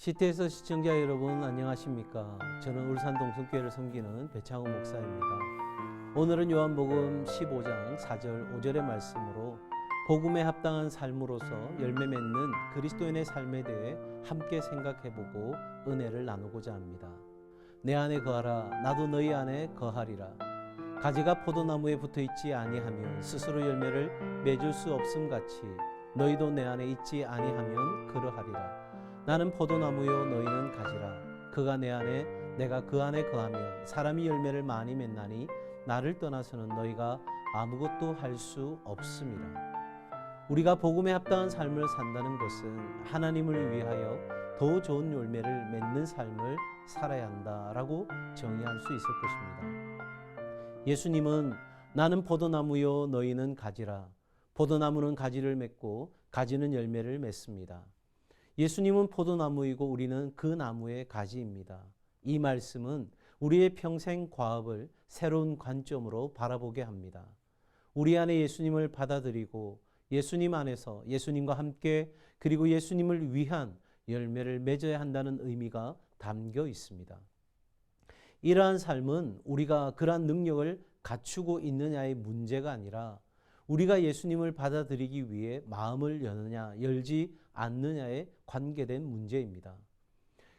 시티에서 시청자 여러분 안녕하십니까? 저는 울산 동성교회를 섬기는 배창호 목사입니다. 오늘은 요한복음 15장 4절 5절의 말씀으로 복음에 합당한 삶으로서 열매 맺는 그리스도인의 삶에 대해 함께 생각해보고 은혜를 나누고자 합니다. 내 안에 거하라 나도 너희 안에 거하리라. 가지가 포도나무에 붙어있지 아니하면 스스로 열매를 맺을 수 없음같이 너희도 내 안에 있지 아니하면 그러하리라. 나는 포도나무요 너희는 가지라. 그가 내 안에 내가 그 안에 거하면 사람이 열매를 많이 맺나니 나를 떠나서는 너희가 아무것도 할 수 없음이라. 우리가 복음에 합당한 삶을 산다는 것은 하나님을 위하여 더 좋은 열매를 맺는 삶을 살아야 한다라고 정의할 수 있을 것입니다. 예수님은 나는 포도나무요 너희는 가지라. 포도나무는 가지를 맺고 가지는 열매를 맺습니다. 예수님은 포도나무이고 우리는 그 나무의 가지입니다. 이 말씀은 우리의 평생 과업을 새로운 관점으로 바라보게 합니다. 우리 안에 예수님을 받아들이고 예수님 안에서 예수님과 함께 그리고 예수님을 위한 열매를 맺어야 한다는 의미가 담겨 있습니다. 이러한 삶은 우리가 그러한 능력을 갖추고 있느냐의 문제가 아니라 우리가 예수님을 받아들이기 위해 마음을 여느냐 열지 않느냐에 관계된 문제입니다.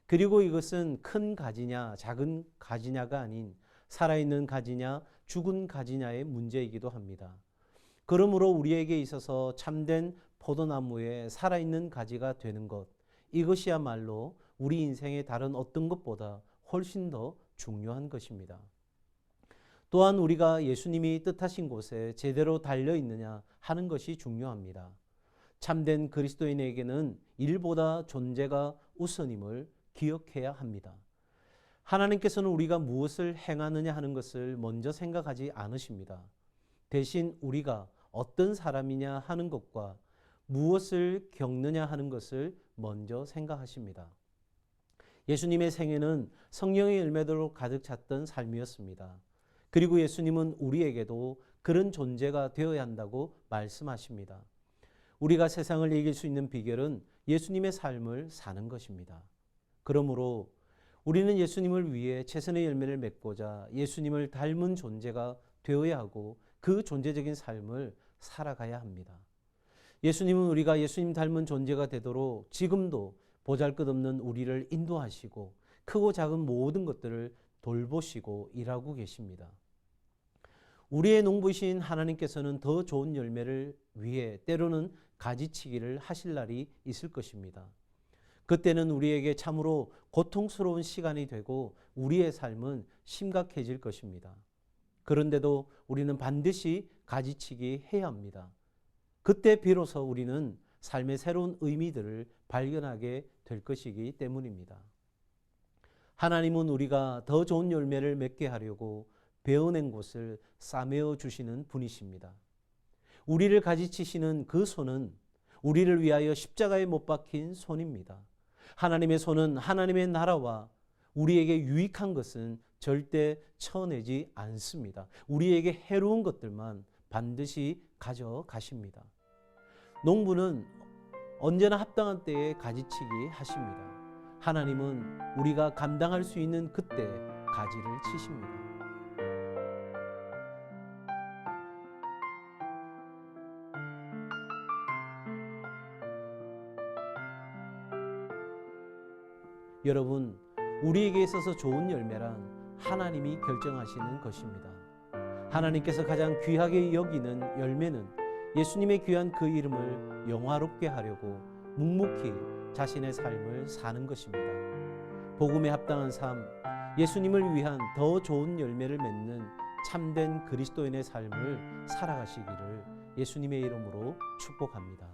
그리고 이것은 큰 가지냐 작은 가지냐가 아닌 살아있는 가지냐 죽은 가지냐의 문제이기도 합니다. 그러므로 우리에게 있어서 참된 포도나무에 살아있는 가지가 되는 것, 이것이야말로 우리 인생의 다른 어떤 것보다 훨씬 더 중요한 것입니다. 또한 우리가 예수님이 뜻하신 곳에 제대로 달려있느냐 하는 것이 중요합니다. 참된 그리스도인에게는 일보다 존재가 우선임을 기억해야 합니다. 하나님께서는 우리가 무엇을 행하느냐 하는 것을 먼저 생각하지 않으십니다. 대신 우리가 어떤 사람이냐 하는 것과 무엇을 겪느냐 하는 것을 먼저 생각하십니다. 예수님의 생애는 성령의 열매들로 가득 찼던 삶이었습니다. 그리고 예수님은 우리에게도 그런 존재가 되어야 한다고 말씀하십니다. 우리가 세상을 이길 수 있는 비결은 예수님의 삶을 사는 것입니다. 그러므로 우리는 예수님을 위해 최선의 열매를 맺고자 예수님을 닮은 존재가 되어야 하고 그 존재적인 삶을 살아가야 합니다. 예수님은 우리가 예수님 닮은 존재가 되도록 지금도 보잘것없는 우리를 인도하시고 크고 작은 모든 것들을 돌보시고 일하고 계십니다. 우리의 농부이신 하나님께서는 더 좋은 열매를 위해 때로는 가지치기를 하실 날이 있을 것입니다. 그때는 우리에게 참으로 고통스러운 시간이 되고 우리의 삶은 심각해질 것입니다. 그런데도 우리는 반드시 가지치기 해야 합니다. 그때 비로소 우리는 삶의 새로운 의미들을 발견하게 될 것이기 때문입니다. 하나님은 우리가 더 좋은 열매를 맺게 하려고 베어낸 곳을 싸매어 주시는 분이십니다. 우리를 가지치시는 그 손은 우리를 위하여 십자가에 못 박힌 손입니다. 하나님의 손은 하나님의 나라와 우리에게 유익한 것은 절대 쳐내지 않습니다. 우리에게 해로운 것들만 반드시 가져가십니다. 농부는 언제나 합당한 때에 가지치기 하십니다. 하나님은 우리가 감당할 수 있는 그때 가지를 치십니다. 여러분, 우리에게 있어서 좋은 열매란 하나님이 결정하시는 것입니다. 하나님께서 가장 귀하게 여기는 열매는 예수님의 귀한 그 이름을 영화롭게 하려고 묵묵히 자신의 삶을 사는 것입니다. 복음에 합당한 삶, 예수님을 위한 더 좋은 열매를 맺는 참된 그리스도인의 삶을 살아가시기를 예수님의 이름으로 축복합니다.